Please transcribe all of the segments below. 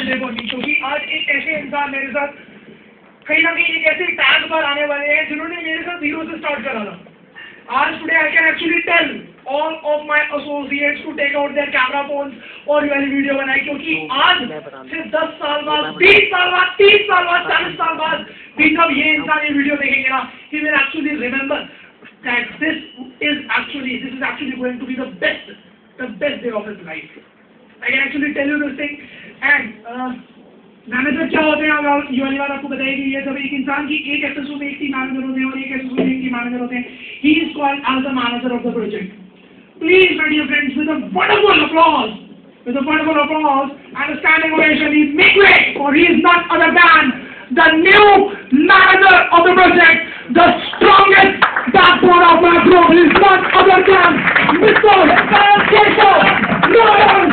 Pleasure for me, क्योंकि आज एक ऐसे इंसान मेरे साथ कहीं ना कहीं एक ऐसे टैग पर आने वाले हैं जिन्होंने मेरे साथ 0 से स्टार्ट करा था. आज today I can actually tell all of my associates to take out their camera phones और ये वाली वीडियो बनाई, क्योंकि आज से 10 साल बाद, 20 साल बाद, 30 साल बाद, 40 साल बाद भी जब ये इंसान ये वीडियो देखेंगे ना, he will actually remember that this is actually going to be the best day of his life. I can actually tell you this thing. And manager क्या होते हैं, ये वाली बात आपको बताइए कि ये सब एक इंसान की एक एसएसओ में एक टीम मैनेजर होते हैं और एक एसएसओ में एक टीम मैनेजर होते हैं. He is called as the manager of the project. Please my dear friends, with a wonderful applause and a standing ovation, please make way, for he is none other than the new manager of the project, the strongest backbone of my group. He is none other than Mr. Keshav Nayan.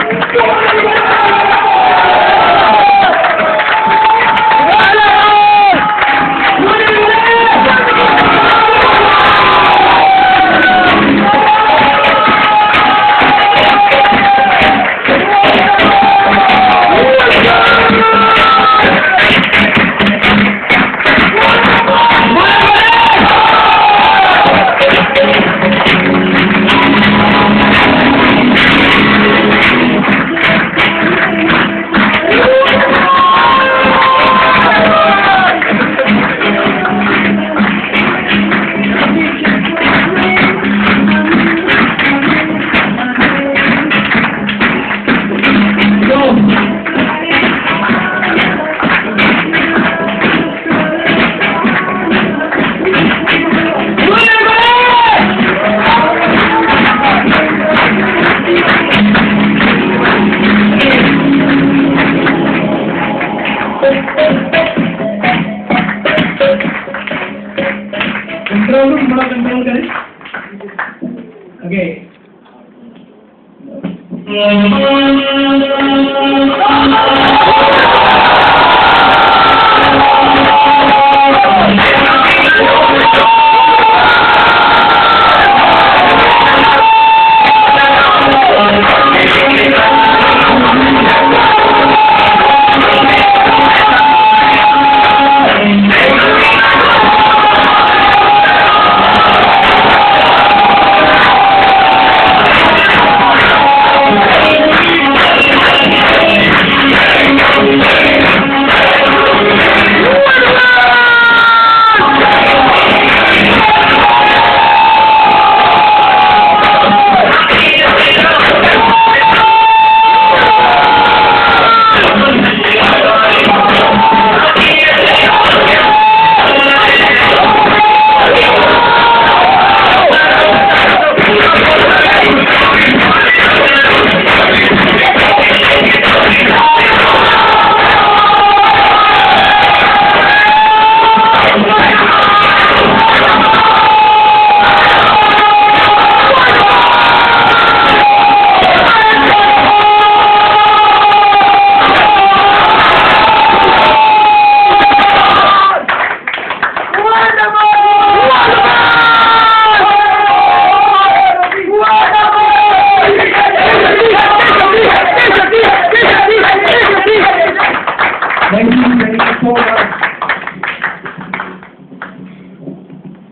Control करें. Okay.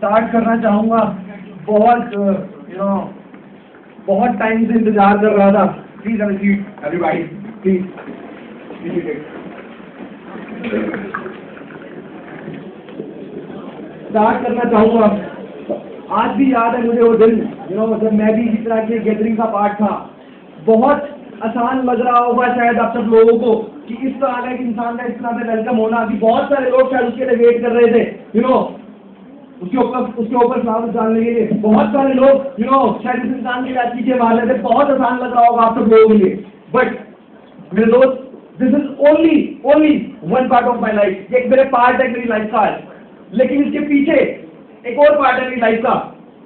Start करना चाहूँगा. बहुत time से इंतजार कर रहा था. Please have a seat everybody, please. Start करना चाहूँगा. आज भी याद है मुझे वो दिन, जब मैं भी इस तरह की गैदरिंग का पार्ट था. बहुत आसान लग रहा होगा शायद आप सब लोगों को कि इस तरह का एक इंसान का इस तरह से वेलकम होना, कि बहुत सारे लोग शायद उसके लिए वेट कर रहे थे, उसके ऊपर फ्लावर्स डालने के लिए. बहुत सारे लोग शायद इस इंसान की बात कीजिए वाले थे. बहुत आसान लग रहा होगा आप सब लोगों के लिए. बट मेरे दोस्त, this is only one part of my life. एक मेरे पार्ट है मेरी लाइफ का, लेकिन इसके पीछे एक और पार्ट है मेरी लाइफ का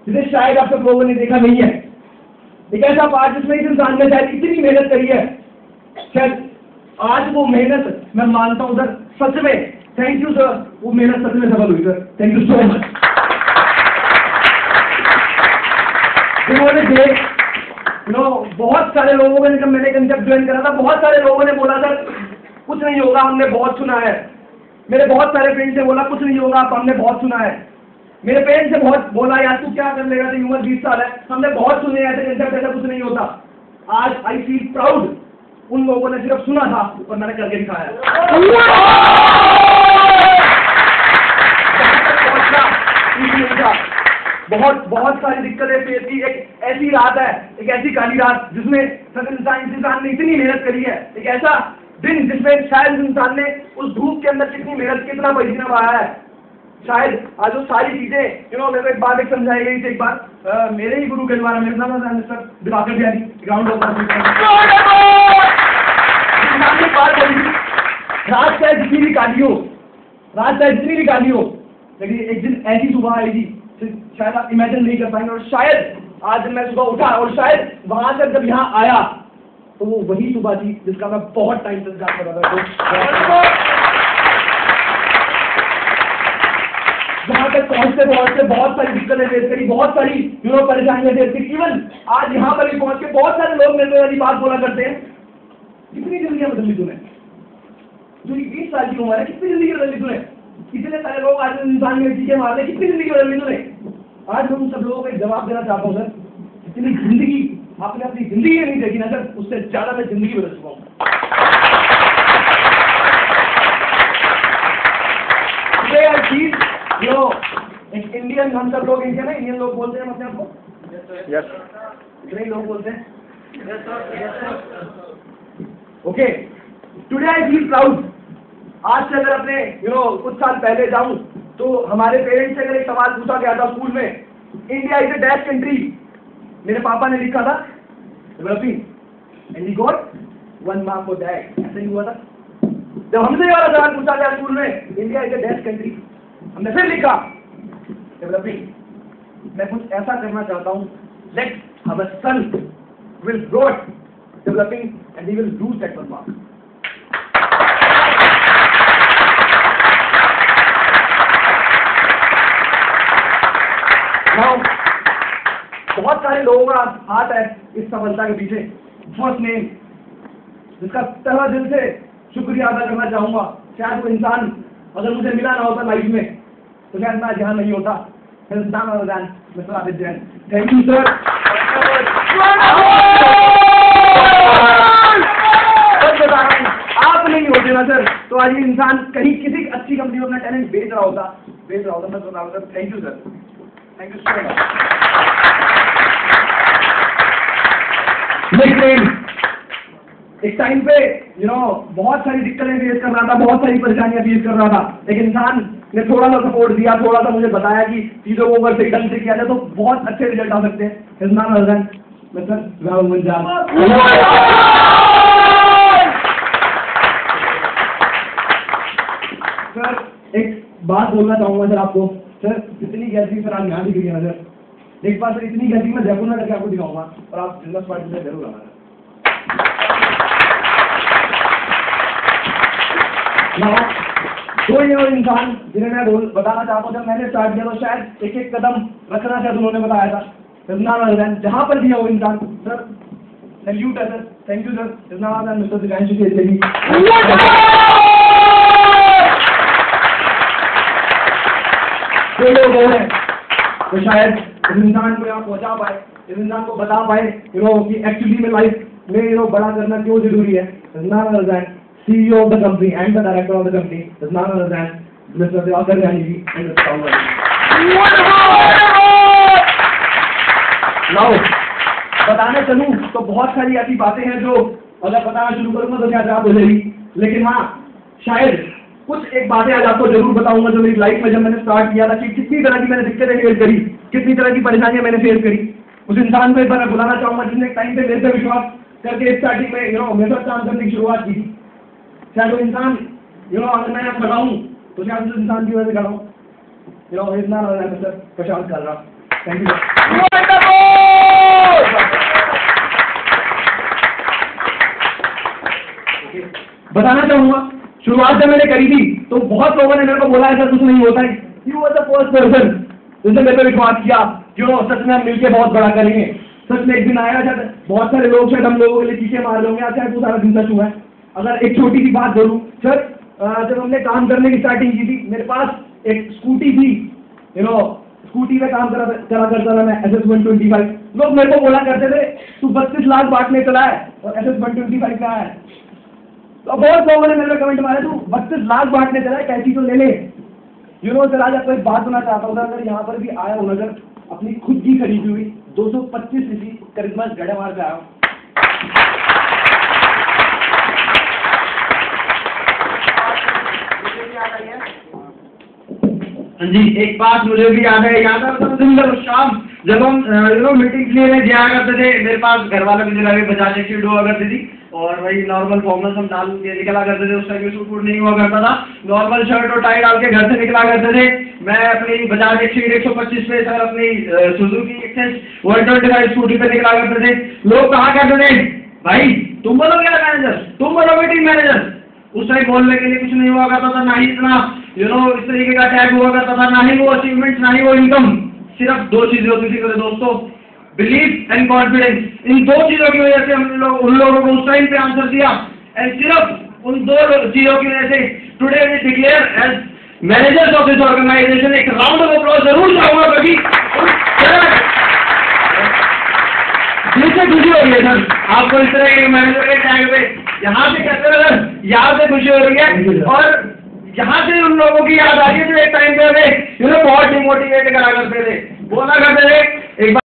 जिसे शायद आप सब लोगों ने देखा नहीं है. एक ऐसा पार्ट जिसमें इस इंसान ने शायद इतनी मेहनत करी है. शायद आज वो मेहनत मैं मानता हूँ सर, सच में थैंक यू सर, वो मेहनत सच में सफल हुई sir. Thank you so much. बहुत सारे लोगों ने, जब मैंने कंसेप्ट ज्वाइन करा था, बहुत सारे लोगों ने बोला सर कुछ नहीं होगा, हमने बहुत सुना है। मेरे बहुत सारे फ्रेंड्स से बोला कुछ नहीं होगा, हमने बहुत सुना है। मेरे पेरेंट्स से बहुत बोला यार तू क्या कर लेगा, तेरी उम्र 20 साल है, हमने बहुत सुने ऐसे ऐसा कुछ नहीं होता। आज आई फील प्राउड, उन लोगों ने सिर्फ सुना था और मैंने करके दिखाया। बहुत सारी दिक्कतें फेस की। एक ऐसी रात है, एक ऐसी काली रात जिसमें इंसान ने इतनी मेहनत करी है। एक ऐसा दिन जिसमें शायद इंसान ने उस धूप के अंदर कितनी मेहनत, कितना पसीना बहाया है। शायद आज वो सारी चीजें मेरे को एक बात समझाई गई थी। एक बात मेरे ही गुरु के द्वारा, मेरे नाम है mister Diwakar Bihari, ground of बात बोली थी, रात चाहे जितनी भी काली हो, रात चाहे जितनी भी काली हो, लेकिन एक दिन ऐसी सुबह आएगी शायद आप इमेजिन नहीं कर पाएंगे। और शायद आज जब मैं सुबह उठा और शायद वहां से जब यहाँ आया तो वो वही सुबह थी जिसका मैं बहुत टाइम से इंतजार कर रहा था। जहाँ तक पहुंचते बहुत सारी दिक्कतें फेस करी, बहुत सारी परेशानियां फेस करी। इवन आज यहाँ पर भी पहुंच के बहुत सारे लोग मेरे वाली बात बोला करते हैं, कितनी जिंदगी बदल ली तूने, जो 20 साल की उम्र है, कितनी जिंदगी बदल ली तूने। कितने सारे लोग आज इंसान में चीजें मारते, कितनी जिंदगी बदल ली तूने। आज मैं उन सब लोगों को एक जवाब देना चाहता हूँ सर, जितनी जिंदगी आपने अपनी जिंदगी में नहीं देखी ना सर, उससे ज्यादा मैं जिंदगी बदल चुका हूँ। एक इंडियन, हम सब लोग इंडियन है, इंडियन लोग बोलते हैं अपने आप को, इतने ही लोग बोलते हैं। Okay, today I feel proud. आज से अगर अपने कुछ साल पहले जाऊं तो हमारे पेरेंट्स से अगर एक सवाल पूछा गया था स्कूल में, India is a dash country, मेरे पापा ने लिखा था developing and we got 1 mark for that. ऐसा ही हुआ था। जब हमसे ये वाला सवाल पूछा गया स्कूल में, India is a dash country, हमने फिर लिखा डेवलपिंग। मैं कुछ ऐसा करना चाहता हूँ, let our son will brought developing and he will lose that 1 mark. बहुत सारे लोगों का हाथ है इस सफलता के पीछे। फर्स्ट नेम, जिसका तहे दिल से शुक्रिया अदा करना चाहूंगा। शायद वो इंसान अगर मुझे मिला ना होता लाइफ में तो शायद मैं यहाँ नहीं होता। Mister Aditya Jain, thank you sir. आप नहीं होते ना सर तो आज ये इंसान कहीं किसी अच्छी कंपनी में अपना टैलेंट बेच रहा होता। मैं बता रहा sir, thank you sir, thank you so much. लेकिन एक टाइम पे बहुत सारी दिक्कतें फेस कर रहा था, बहुत सारी परेशानियां फेस कर रहा था। एक इंसान ने थोड़ा सा सपोर्ट दिया, थोड़ा सा मुझे बताया कि चीजों को अगर सही ढंग से किया जाए तो बहुत अच्छे रिजल्ट आ सकते हैं। सर एक बात बोलना चाहूंगा सर आपको। सर इतनी गैलरी सर आप यहाँ दिख रही है ना सर, एक बार सर इतनी गैलरी में जयपुर में करके आपको दिखाऊंगा और आप बिजनेस पार्टी से जरूर आना। तो ये इंसान जिन्हें मैं बताना चाहता हूँ, जब मैंने स्टार्ट किया तो शायद एक एक कदम रखना शायद उन्होंने बताया था। जहाँ पर भी है वो इंसान सर, सैल्यूट है sir, thank you sir. Mister Divyanshu ji जो लोग हैं तो शायद इस इंसान को यहाँ पहुँचा पाए, इस इंसान को बता पाए कि एक्चुअली में लाइफ में बड़ा करना क्यों जरूरी है। CEO of the company and the director of the company is none other than Mr. Diwakar Bihaari ji and Mr. Pawan. Now, बताने चलूं तो बहुत सारी ऐसी बातें हैं जो अगर बताना शुरू करूंगा तो शायद आप हो जाएगी, लेकिन हाँ शायद कुछ एक बातें आज आपको जरूर बताऊंगा जो मेरी लाइफ में जब मैंने स्टार्ट किया था कि कितनी तरह की मैंने दिक्कतें फेस करी, कितनी तरह की परेशानियां मैंने फेस करी। उस इंसान को एक बार मैं बुलाना चाहूंगा जिसने एक टाइम पे मेरे से विश्वास करके स्टार्टिंग में मेरे साथ काम करने की शुरुआत की थी। शायद वो इंसान अगर मैं आप लगाऊं तो शायद उस इंसान की वजह से खड़ा हूँ। इतना सर प्रशांत कर रहा। Thank you. बताना चाहूंगा शुरुआत जब मैंने करी थी तो बहुत लोगों ने मेरे को बोला है सर कुछ नहीं होता है। You was the first person जिसने मेरे पे विश्वास किया सच में हम मिलके बहुत बड़ा करेंगे। सच में एक दिन आया शायद बहुत सारे लोग शायद हम लोगों के लिए चीखें मार रहे होंगे, आज शायद वो सारा दिन सच हुआ है। अगर एक छोटी सी बात करूं सर, जब हमने काम करने की स्टार्टिंग की थी, मेरे पास एक स्कूटी थी, स्कूटी पे काम करा करता था मैं, SS125। लोग मेरे को बोला करते थे तू 32 लाख बांटने चला है और SS125 कहाँ है। तो बहुत लोगों ने मेरे को कमेंट मारे, तू 32 लाख बांटने चला है, कैसी तो ले ले। सर, आज आपको एक बात सुना चाहता हूँ, अगर यहाँ पर भी आया हूँ, अगर अपनी खुद की खरीदी हुई 225 सीसी करिश्मा गड़ेमार पे आया हूँ। हाँ जी, एक बात मुझे भी याद है, याद है दिन शाम जब हम मीटिंग के लिए जाया करते थे, मेरे पास घर वालों की जगह भी बजाज एक्सीड हुआ करती थी और वही नॉर्मल फॉर्मल्स हम डाल के निकला करते थे। उस टाइम में सूट वूट नहीं हुआ करता था, नॉर्मल शर्ट और टाई डाल के घर से निकला करते थे। मैं अपनी बजाज एक्सीड 125 पे सर, अपनी सुजुकी एक्सेस 125 स्कूटी पे निकला करते थे। लोग कहा करते थे भाई तुम बोलो क्या मैनेजर, तुम बोलो मीटिंग मैनेजर। उस टाइम बोलने के लिए कुछ नहीं हुआ करता था, ना ही इतना इस तरीके का टैग हुआ करता था, ना ही वो अचीवमेंट, ना ही वो इनकम। सिर्फ दो चीजें होती थी मेरे दोस्तों, बिलीव एंड कॉन्फिडेंस। इन दो चीजों की वजह से उन लोगों को उस टाइम पे आंसर दिया, एंड सिर्फ उन दो चीजों की वजह से today we declare as managers of this organization. एक राउंड ऑफ अप्लॉज जरूर चाहूंगा, क्योंकि दिल से खुशी हो रही है सर आपको इस तरह के मैनेजर के टैग पे यहाँ से कहते हैं सर, यहाँ से खुशी हो रही है। और यहाँ से उन लोगों की याद आ रही है जो एक टाइम पे हमें बहुत डिमोटिवेट करा करते थे, बोला करते थे एक बार